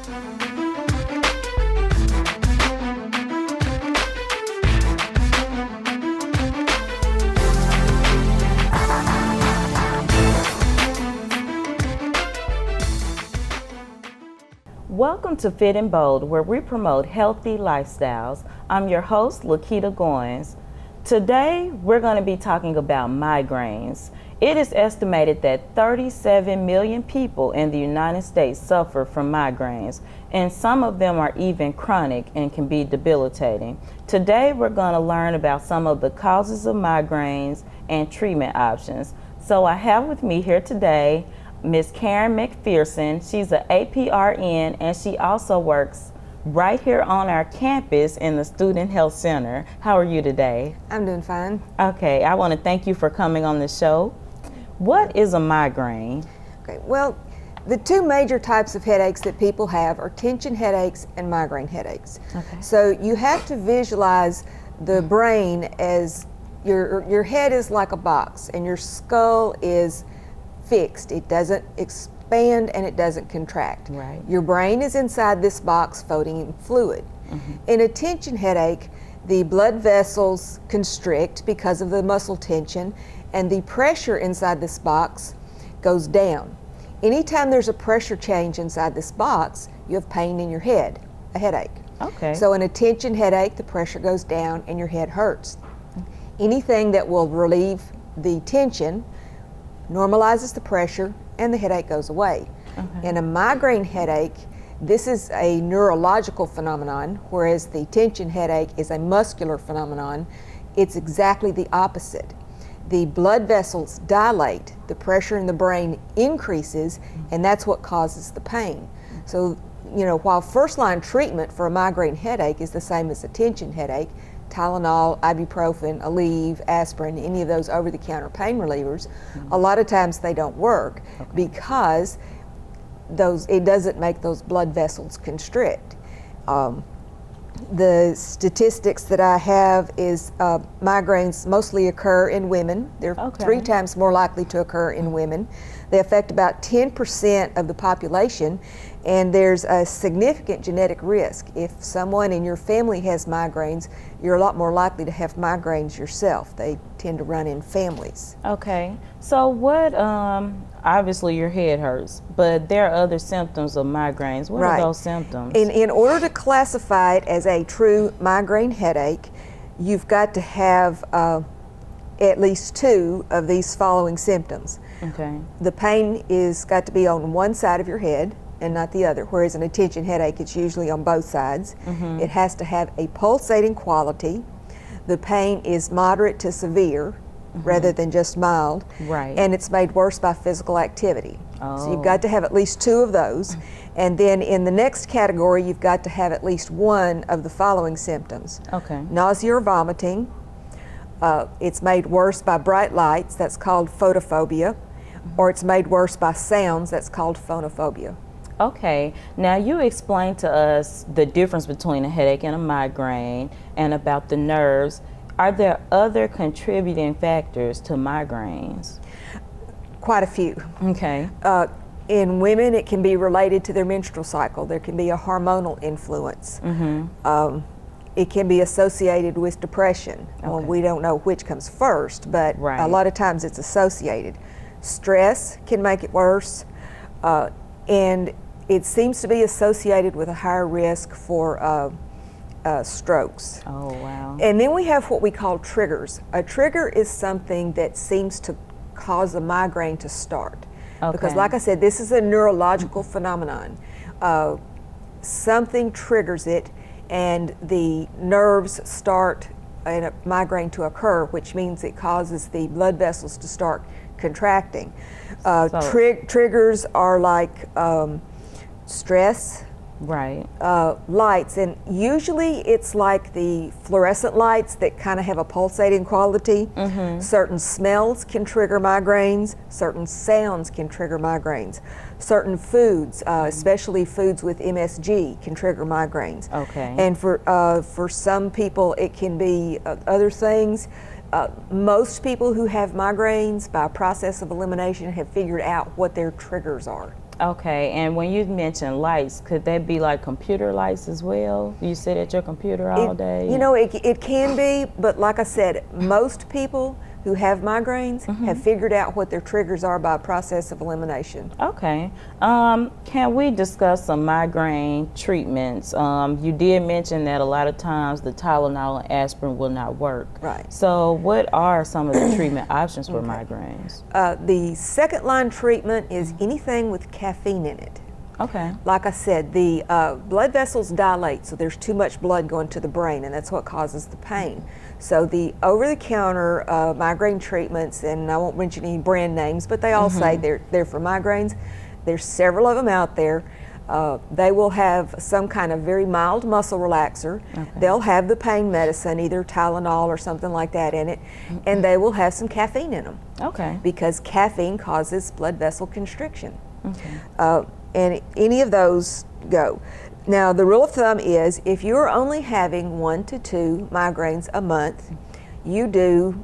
Welcome to Fit and Bold, where we promote healthy lifestyles. I'm your host, Lakita Goins. Today, we're going to be talking about migraines. It is estimated that 37 million people in the United States suffer from migraines, and some of them are even chronic and can be debilitating. Today, we're going to learn about some of the causes of migraines and treatment options. So I have with me here today Ms. Karen McPherson. She's an APRN, and she also works right here on our campus in the Student Health Center. How are you today? I'm doing fine. Okay, I want to thank you for coming on the show. What is a migraine? Okay, well, the two major types of headaches that people have are tension headaches and migraine headaches. Okay. So you have to visualize the brain as your head is like a box and your skull is fixed. It doesn't expand and it doesn't contract. Right. Your brain is inside this box floating in fluid. Mm-hmm. In a tension headache, the blood vessels constrict because of the muscle tension, and the pressure inside this box goes down. Anytime there's a pressure change inside this box, you have pain in your head, a headache. Okay. So in a tension headache, the pressure goes down and your head hurts. Anything that will relieve the tension normalizes the pressure and the headache goes away. Okay. In a migraine headache, this is a neurological phenomenon, whereas the tension headache is a muscular phenomenon. It's exactly the opposite. The blood vessels dilate, the pressure in the brain increases, and that's what causes the pain. So, while first-line treatment for a migraine headache is the same as a tension headache, Tylenol, ibuprofen, Aleve, aspirin, any of those over-the-counter pain relievers, a lot of times they don't work because it doesn't make those blood vessels constrict. The statistics that I have is migraines mostly occur in women. They're 3 times more likely to occur in women. They affect about 10% of the population, and there's a significant genetic risk. If someone in your family has migraines, you're a lot more likely to have migraines yourself. They tend to run in families. Okay, so what, obviously your head hurts, but there are other symptoms of migraines. What are those symptoms? In order to classify it as a true migraine headache, you've got to have at least 2 of these following symptoms. Okay. The pain is got to be on one side of your head and not the other, whereas in a tension headache it's usually on both sides. Mm-hmm. It has to have a pulsating quality. The pain is moderate to severe rather than just mild. Right. And it's made worse by physical activity. Oh. So you've got to have at least 2 of those. And then in the next category, you've got to have at least 1 of the following symptoms. Okay. Nausea or vomiting. It's made worse by bright lights, that's called photophobia, or it's made worse by sounds, that's called phonophobia. Okay, now you explained to us the difference between a headache and a migraine and about the nerves. Are there other contributing factors to migraines? Quite a few. Okay. In women, it can be related to their menstrual cycle. There can be a hormonal influence. Mm-hmm. It can be associated with depression. Okay. Well, we don't know which comes first, but a lot of times it's associated. Stress can make it worse, and it seems to be associated with a higher risk for strokes. Oh, wow. And then we have what we call triggers. A trigger is something that seems to cause a migraine to start. Okay. Because like I said, this is a neurological phenomenon. Something triggers it, and the nerves start a migraine to occur, which means it causes the blood vessels to start contracting. Triggers are like stress, lights, and usually it's like the fluorescent lights that kind of have a pulsating quality. Mm-hmm. Certain smells can trigger migraines, certain sounds can trigger migraines, certain foods, especially foods with MSG, can trigger migraines. Okay. And for some people it can be other things. Most people who have migraines, by a process of elimination, have figured out what their triggers are. Okay, and when you mention lights, could that be like computer lights as well? You sit at your computer all day? You know, it can be, but like I said, most people who have migraines have figured out what their triggers are by a process of elimination. Okay. Can we discuss some migraine treatments? You did mention that a lot of times the Tylenol and aspirin will not work. Right. So what are some of the treatment options for migraines? The second line treatment is anything with caffeine in it. Okay. Like I said, the blood vessels dilate, so there's too much blood going to the brain, and that's what causes the pain. So the over-the-counter migraine treatments, and I won't mention any brand names, but they all say they're for migraines. There's several of them out there. They will have some kind of very mild muscle relaxer. Okay. They'll have the pain medicine, either Tylenol or something like that in it, and they will have some caffeine in them. Okay. Because caffeine causes blood vessel constriction. Okay. And any of those go. Now, the rule of thumb is if you're only having 1 to 2 migraines a month, you do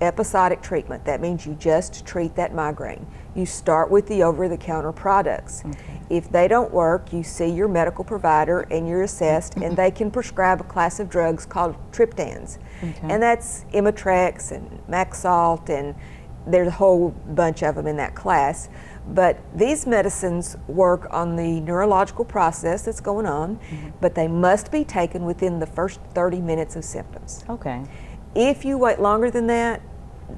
episodic treatment. That means you just treat that migraine. You start with the over-the-counter products. Okay. If they don't work, you see your medical provider and you're assessed, and they can prescribe a class of drugs called triptans. Okay. And that's Imitrex and Maxalt, and there's a whole bunch of them in that class. But these medicines work on the neurological process that's going on, but they must be taken within the first 30 minutes of symptoms. Okay. If you wait longer than that,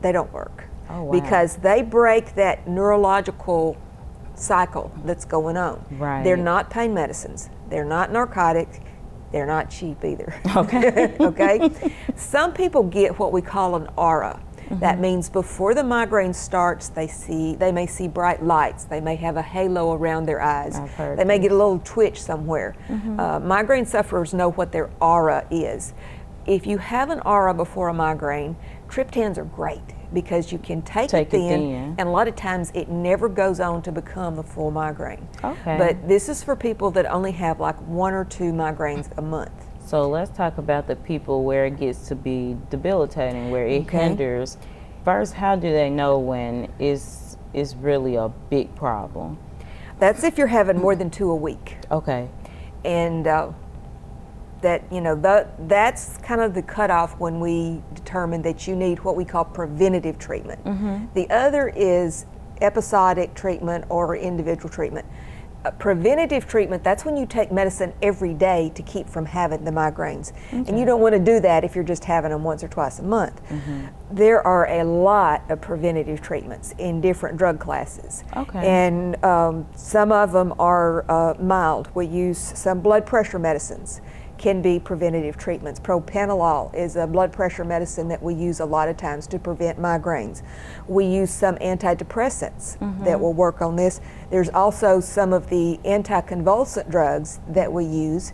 they don't work. Oh, wow. Because they break that neurological cycle that's going on. Right. They're not pain medicines. They're not narcotics. They're not cheap either. Okay. Okay? Some people get what we call an aura. That means before the migraine starts, they may see bright lights. They may have a halo around their eyes. I've heard they may that. get a little twitch somewhere. Migraine sufferers know what their aura is. If you have an aura before a migraine, triptans are great because you can take it then, and a lot of times it never goes on to become a full migraine. Okay. But this is for people that only have like 1 or 2 migraines a month. So let's talk about the people where it gets to be debilitating, where it hinders. First, how do they know when it's really a big problem? That's if you're having more than 2 a week. Okay. And that's kind of the cutoff when we determine that you need what we call preventative treatment. The other is episodic treatment or individual treatment. Preventative treatment, that's when you take medicine every day to keep from having the migraines. Okay. And you don't want to do that if you're just having them once or twice a month. There are a lot of preventative treatments in different drug classes. Okay. And some of them are mild. We use some blood pressure medicines can be preventative treatments. Propranolol is a blood pressure medicine that we use a lot of times to prevent migraines. We use some antidepressants that will work on this. There's also some of the anticonvulsant drugs that we use.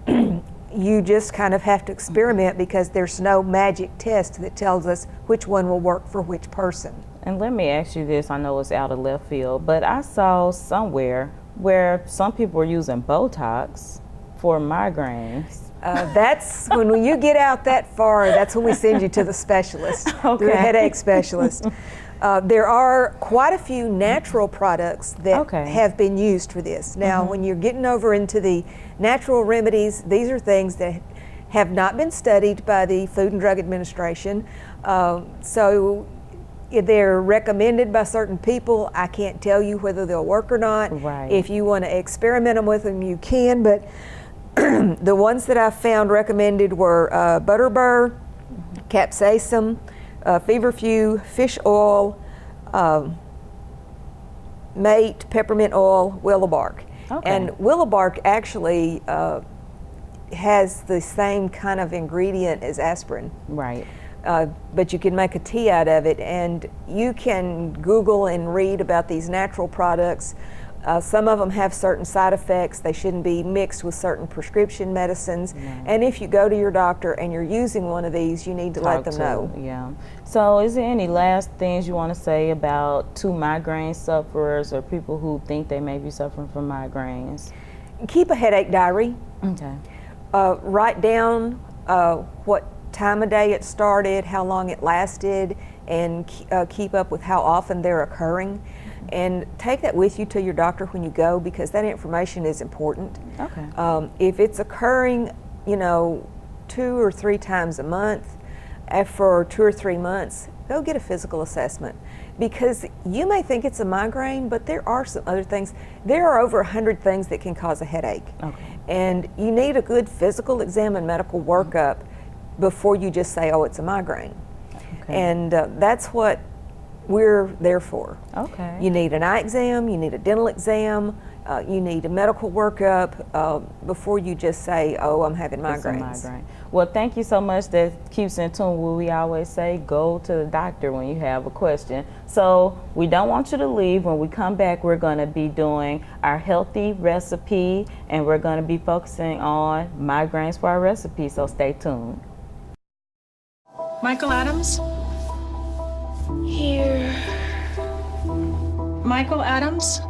You just kind of have to experiment because there's no magic test that tells us which one will work for which person. And let me ask you this, I know it's out of left field, but I saw somewhere where some people were using Botox for migraines. That's when you get out that far, that's when we send you to the specialist, the headache specialist. There are quite a few natural products that have been used for this. Now, when you're getting over into the natural remedies, these are things that have not been studied by the Food and Drug Administration. So they're recommended by certain people. I can't tell you whether they'll work or not. Right. If you want to experiment them with them, you can, but the ones that I found recommended were butterbur, capsaicin, feverfew, fish oil, mate, peppermint oil, willow bark. Okay. And willow bark actually has the same kind of ingredient as aspirin. Right. But you can make a tea out of it, and you can Google and read about these natural products. Some of them have certain side effects. They shouldn't be mixed with certain prescription medicines. And if you go to your doctor and you're using one of these, you need to let them know. Yeah. So is there any last things you want to say about to migraine sufferers or people who think they may be suffering from migraines? Keep a headache diary. Okay. Write down what time of day it started, how long it lasted, and keep up with how often they're occurring. And take that with you to your doctor when you go, because that information is important. Okay. If it's occurring, 2 or 3 times a month, for 2 or 3 months, go get a physical assessment, because you may think it's a migraine, but there are some other things. There are over 100 things that can cause a headache. Okay. And you need a good physical exam and medical workup before you just say, oh, it's a migraine. Okay. And that's what we're there for. Okay. You need an eye exam, you need a dental exam, you need a medical workup before you just say, oh, I'm having migraines. It's a migraine. Well, thank you so much. That keeps in tune with what we always say, go to the doctor when you have a question. So we don't want you to leave. When we come back, we're going to be doing our healthy recipe, and we're going to be focusing on migraines for our recipe, so stay tuned. Michael Adams? Here. Michael Adams?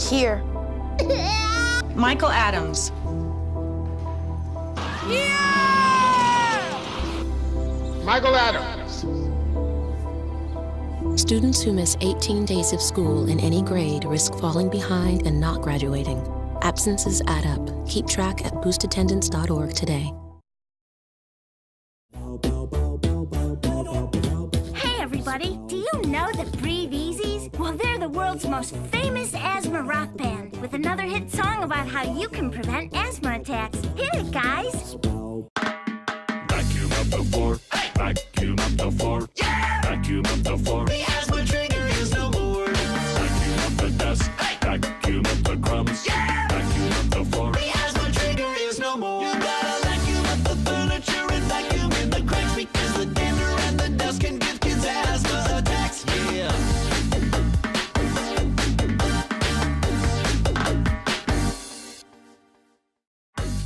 Here. Michael Adams. Michael Adams. Students who miss 18 days of school in any grade risk falling behind and not graduating. Absences add up. Keep track at boostattendance.org today. Hey everybody, do you know the Breathe Easies? Well, they're the world's most famous asthma rock band with another hit song about how you can prevent asthma attacks. Hit it, guys! Vacuum up the floor, vacuum up the floor, vacuum up the floor. The asthma trigger is no more. Vacuum up the dust, vacuum up the crumbs, vacuum up the floor. The asthma trigger is no more. You gotta vacuum up the furniture and vacuum in the cracks, because the dander and the dust can give kids asthma attacks. Yeah.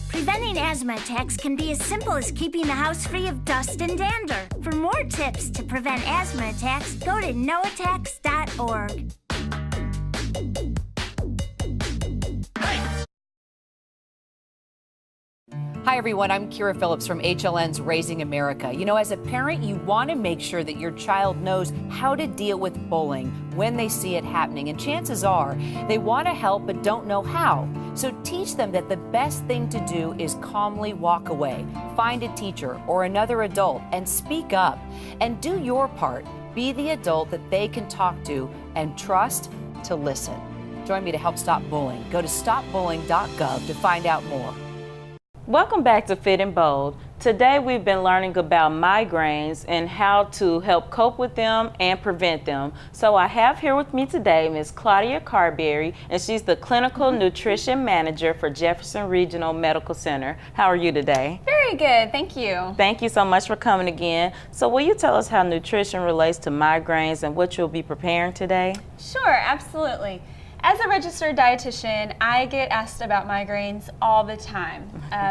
Preventing asthma attacks can be as simple as keeping the house free of dust and dander. For more tips to prevent asthma attacks, go to noattacks.org. Hi everyone, I'm Kira Phillips from HLN's Raising America. You know, as a parent, you want to make sure that your child knows how to deal with bullying when they see it happening. And chances are they want to help but don't know how. So teach them that the best thing to do is calmly walk away, find a teacher or another adult and speak up. And do your part. Be the adult that they can talk to and trust to listen. Join me to help stop bullying. Go to stopbullying.gov to find out more. Welcome back to Fit and Bold. Today we've been learning about migraines and how to help cope with them and prevent them. So I have here with me today Ms. Claudia Carberry, and she's the Clinical Nutrition Manager for Jefferson Regional Medical Center. How are you today? Very good, thank you. Thank you so much for coming again. So will you tell us how nutrition relates to migraines and what you'll be preparing today? Sure, absolutely. As a registered dietitian, I get asked about migraines all the time.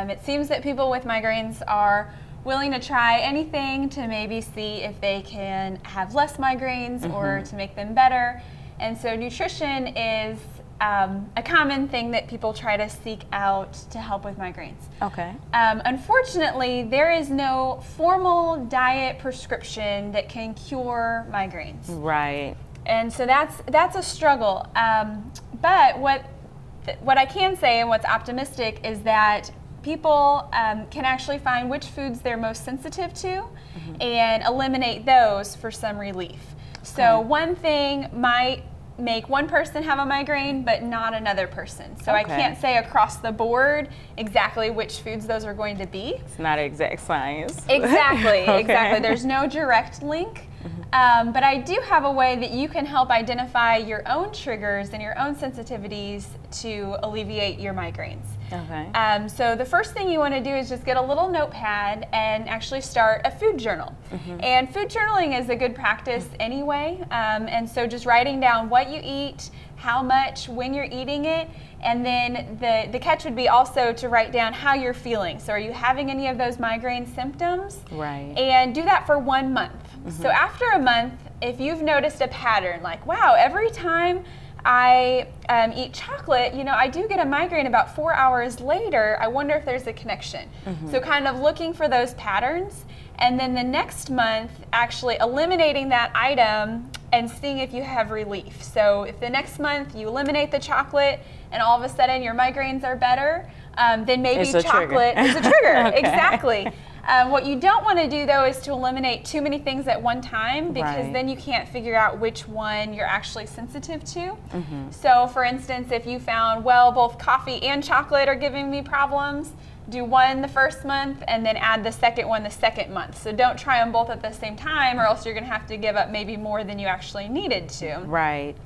It seems that people with migraines are willing to try anything to maybe see if they can have less migraines or to make them better. And so nutrition is a common thing that people try to seek out to help with migraines. Okay. Unfortunately, there is no formal diet prescription that can cure migraines. Right. And so that's a struggle. But what I can say and what's optimistic is that people can actually find which foods they're most sensitive to and eliminate those for some relief. So one thing might make one person have a migraine but not another person. So I can't say across the board exactly which foods those are going to be. It's not exact science. Exactly, exactly. There's no direct link. But I do have a way that you can help identify your own triggers and your own sensitivities to alleviate your migraines. Okay. So the first thing you want to do is just get a little notepad and actually start a food journal. And food journaling is a good practice anyway. And so just writing down what you eat, how much, when you're eating it, and then the catch would be also to write down how you're feeling. So are you having any of those migraine symptoms? Right. And do that for 1 month. So after a month, if you've noticed a pattern, like, wow, every time I eat chocolate, I do get a migraine about 4 hours later. I wonder if there's a connection. So kind of looking for those patterns, and then the next month actually eliminating that item and seeing if you have relief. So if the next month you eliminate the chocolate and all of a sudden your migraines are better, then maybe chocolate is a trigger. Okay. Exactly. What you don't want to do, though, is to eliminate too many things at one time, because then you can't figure out which one you're actually sensitive to. So, for instance, if you found, well, both coffee and chocolate are giving me problems, do one the first month and then add the second one the second month. So don't try them both at the same time, or else you're going to have to give up maybe more than you actually needed to. Right.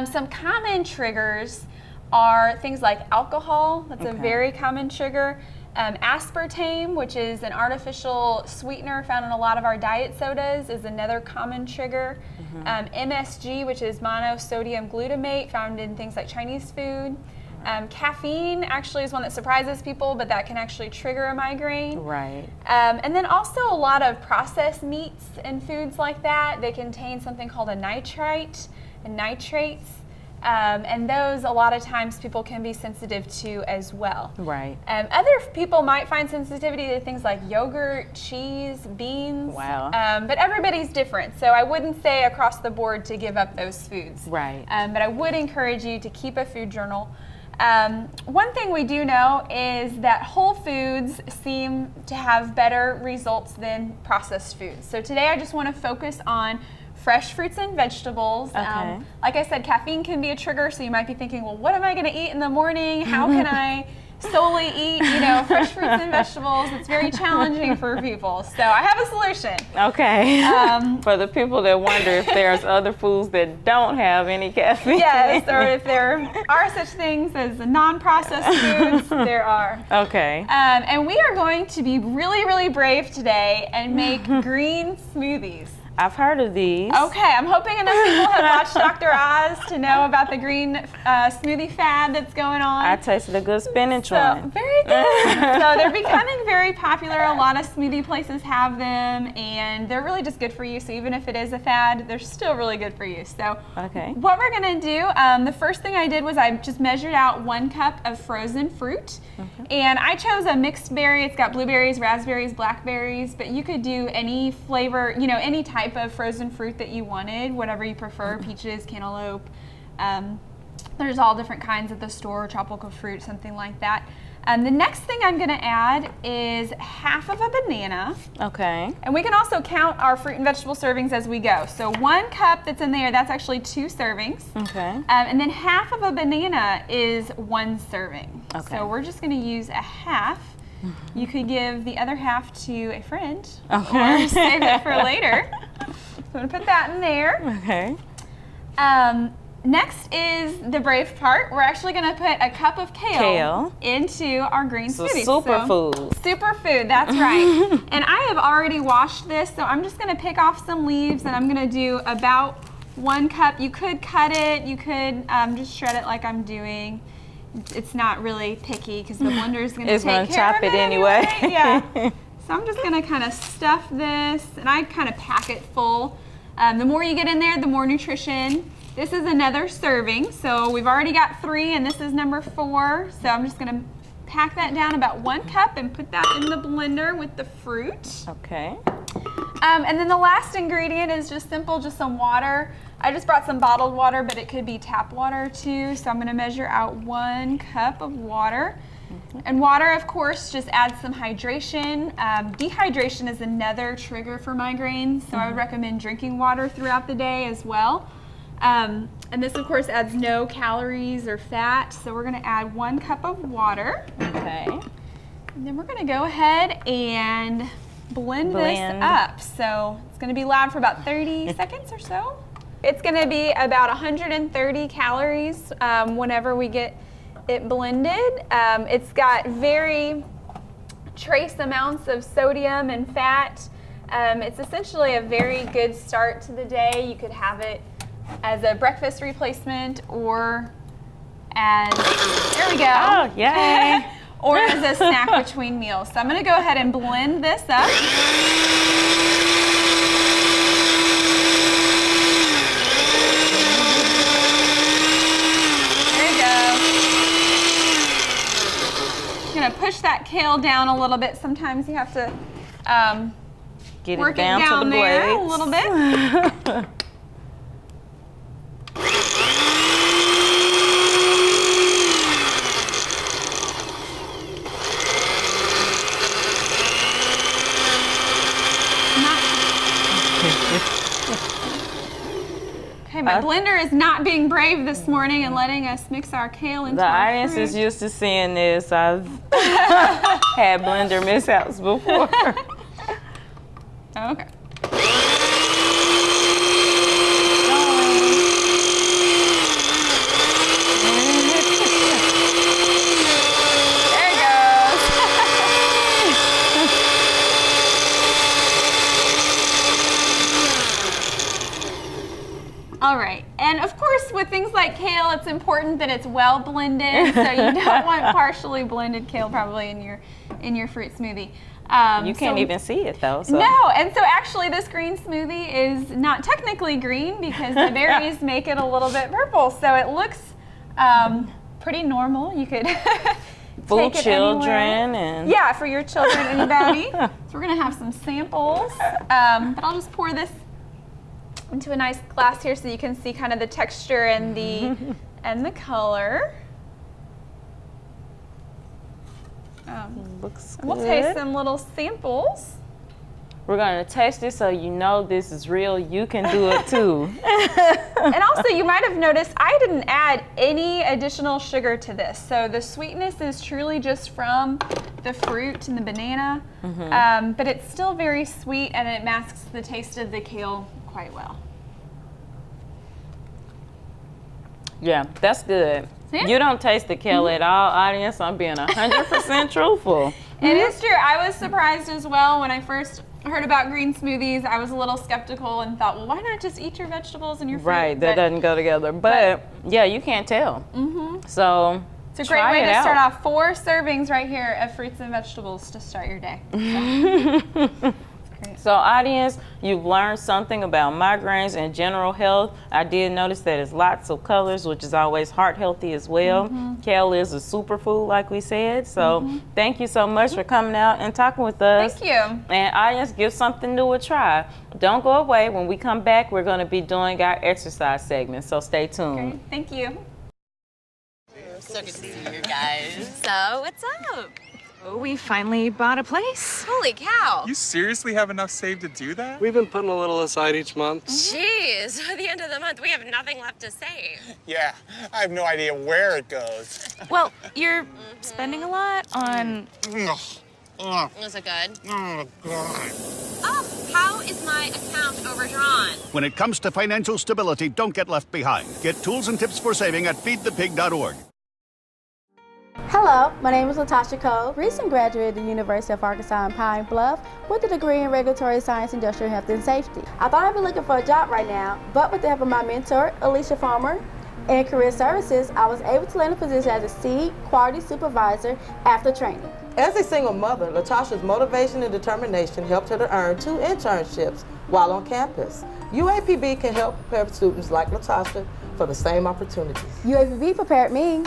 Some common triggers are things like alcohol. That's a very common trigger. Aspartame, which is an artificial sweetener found in a lot of our diet sodas, is another common trigger. MSG, which is monosodium glutamate, found in things like Chinese food. Caffeine actually is one that surprises people, but that can actually trigger a migraine. Right. And then also a lot of processed meats and foods like that. They contain something called a nitrite and nitrates. And those, a lot of times, people can be sensitive to as well. Right. Other people might find sensitivity to things like yogurt, cheese, beans. Wow. But everybody's different, so I wouldn't say across the board to give up those foods. Right. But I would encourage you to keep a food journal. One thing we do know is that whole foods seem to have better results than processed foods. So today I just want to focus on fresh fruits and vegetables. Okay. Like I said, caffeine can be a trigger, so you might be thinking, well, what am I going to eat in the morning? How can I solely eat, fresh fruits and vegetables? It's very challenging for people. So I have a solution. Okay. For the people that wonder if there's other foods that don't have any caffeine. Yes, or if there are such things as non-processed foods, there are. Okay. And we are going to be really, really brave today and make green smoothies. I've heard of these. Okay, I'm hoping enough people have watched Dr. Oz to know about the green smoothie fad that's going on. I tasted a good spinach one. Very good. So they're becoming very popular. A lot of smoothie places have them, and they're really just good for you. So even if it is a fad, they're still really good for you. So what we're going to do, the first thing I did was I just measured out 1 cup of frozen fruit. And I chose a mixed berry. It's got blueberries, raspberries, blackberries, but you could do any flavor, any type of frozen fruit that you wanted, whatever you prefer, peaches, cantaloupe. There's all different kinds at the store, tropical fruit, something like that. The next thing I'm going to add is half of a banana. Okay. And we can also count our fruit and vegetable servings as we go. So 1 cup that's in there, that's actually 2 servings. Okay. And then half of a banana is 1 serving. Okay. So we're just going to use a half. You could give the other half to a friend, Okay. or save it for later. So I'm going to put that in there. Okay. Next is the brave part. We're actually going to put a cup of kale into our green smoothie. Superfood. Superfood, that's right. And I have already washed this, so I'm just going to pick off some leaves, and I'm going to do about 1 cup. You could cut it. You could just shred it like I'm doing. It's not really picky because the blender is going to take care of it anyway. Yeah. So I'm just going to kind of stuff this, and I kind of pack it full. The more you get in there, the more nutrition. This is another serving, so we've already got 3, and this is number 4. So I'm just going to pack that down about 1 cup and put that in the blender with the fruit. Okay. And then the last ingredient is just simple, just some water. I just brought some bottled water, but it could be tap water too. So I'm going to measure out 1 cup of water. And water, of course, just adds some hydration. Dehydration is another trigger for migraines, so I would recommend drinking water throughout the day as well. And this, of course, adds no calories or fat. So we're going to add 1 cup of water. Okay. And then we're going to go ahead and blend this up. So it's going to be loud for about 30 seconds or so. It's going to be about 130 calories whenever we get it blended. It's got very trace amounts of sodium and fat. It's essentially a very good start to the day. You could have it as a breakfast replacement or as, there we go. Oh, yay. Or as a snack between meals. So I'm going to go ahead and blend this up. gonna push that kale down a little bit. Sometimes you have to Get work it down to the there blades. a little bit. Okay, my blender is not being brave this morning and letting us mix our kale into The our audience fruit. is used to seeing this. I've had blender mishaps before. Okay. There it goes. All right, and of course with things like kale, it's important that it's well blended, so you don't want partially blended kale probably in your fruit smoothie. You can't even see it though. So. No, and so actually this green smoothie is not technically green because the berries make it a little bit purple, so it looks pretty normal. You could Full take it children anywhere. and Yeah, for your children, anybody. So we're gonna have some samples, but I'll just pour this into a nice glass here so you can see kind of the texture and the color. looks good. We'll taste some little samples. We're gonna taste it so you know this is real. You can do it too. And also, you might have noticed I didn't add any additional sugar to this. So the sweetness is truly just from the fruit and the banana, but it's still very sweet and it masks the taste of the kale quite well. Yeah, that's good. See? You don't taste the kale at all, audience. I'm being 100% truthful. It is true. I was surprised as well when I first heard about green smoothies. I was a little skeptical and thought, well, why not just eat your vegetables and your fruit? Right, that doesn't go together. But yeah, you can't tell. So it's a great way to start off 4 servings right here of fruits and vegetables to start your day. So audience, you've learned something about migraines and general health. I did notice that it's lots of colors, which is always heart healthy as well. Kale is a superfood, like we said. So thank you so much for coming out and talking with us. Thank you. And audience, give something new a try. Don't go away. When we come back, we're going to be doing our exercise segment. So stay tuned. Great. Thank you. So good to see you guys. So, what's up? Oh, we finally bought a place. Holy cow. You seriously have enough saved to do that? We've been putting a little aside each month. Jeez, at the end of the month, we have nothing left to save. Yeah, I have no idea where it goes. Well, you're spending a lot on... Is it good? Oh, God. Oh, how is my account overdrawn? When it comes to financial stability, don't get left behind. Get tools and tips for saving at feedthepig.org. Hello, my name is Latasha Cole, recent graduate of the University of Arkansas in Pine Bluff with a degree in Regulatory Science, Industrial Health, and Safety. I thought I'd be looking for a job right now, but with the help of my mentor, Alicia Farmer, and Career Services, I was able to land a position as a seed quality supervisor after training. As a single mother, Latasha's motivation and determination helped her to earn 2 internships while on campus. UAPB can help prepare students like Latasha for the same opportunities. UAPB prepared me.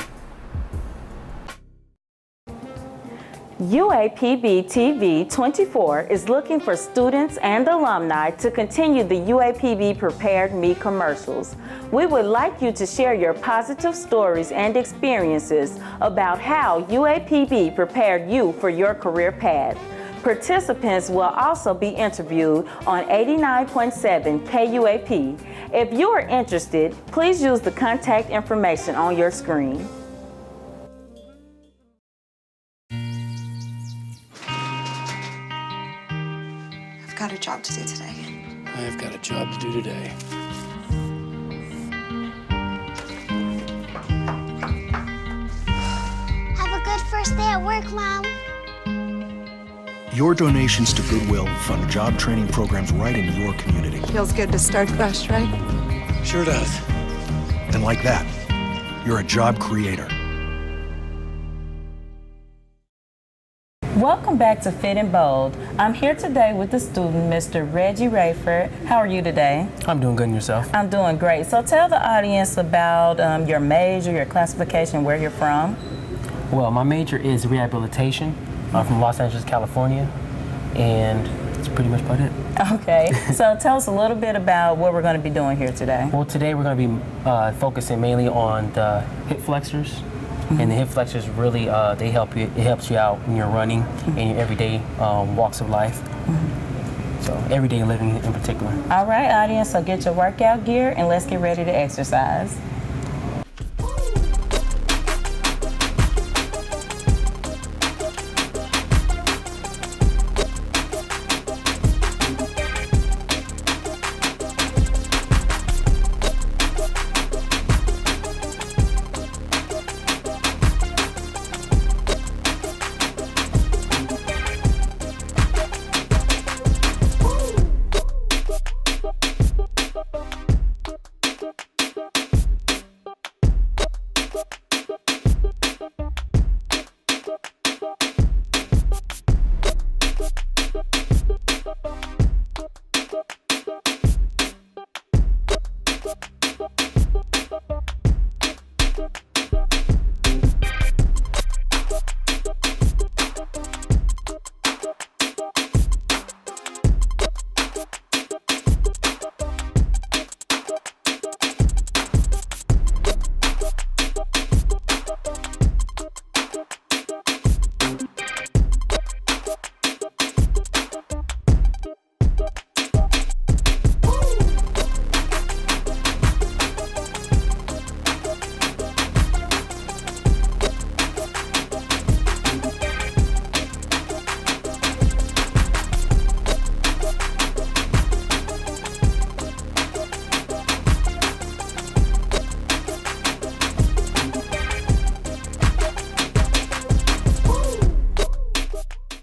UAPB TV 24 is looking for students and alumni to continue the UAPB Prepared Me commercials. We would like you to share your positive stories and experiences about how UAPB prepared you for your career path. Participants will also be interviewed on 89.7 KUAP. If you are interested, please use the contact information on your screen. I've got a job to do today. I've got a job to do today. Have a good first day at work, Mom. Your donations to Goodwill fund job training programs right in your community. Feels good to start fresh, right? Sure does. And like that, you're a job creator. Welcome back to Fit and Bold. I'm here today with the student, Mr. Reggie Rayford. How are you today? I'm doing good, and yourself? I'm doing great. So tell the audience about your major, your classification, where you're from. Well, my major is rehabilitation. I'm from Los Angeles, California, and that's pretty much about it. Okay, so tell us a little bit about what we're going to be doing here today. Well, today we're going to be focusing mainly on the hip flexors. And the hip flexors really, they help you. It helps you out when you're running in your everyday walks of life. So everyday living in particular. All right, audience, so get your workout gear and let's get ready to exercise.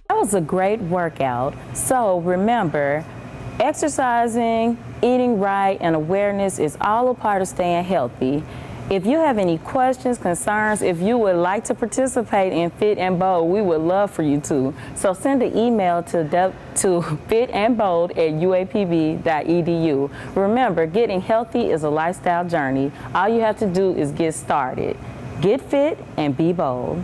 Was a great workout. So remember, exercising, eating right, and awareness is all a part of staying healthy. If you have any questions, concerns, if you would like to participate in Fit and Bold, we would love for you to. So send an email to fitandbold@uapb.edu. Remember, getting healthy is a lifestyle journey. All you have to do is get started. Get fit and be bold.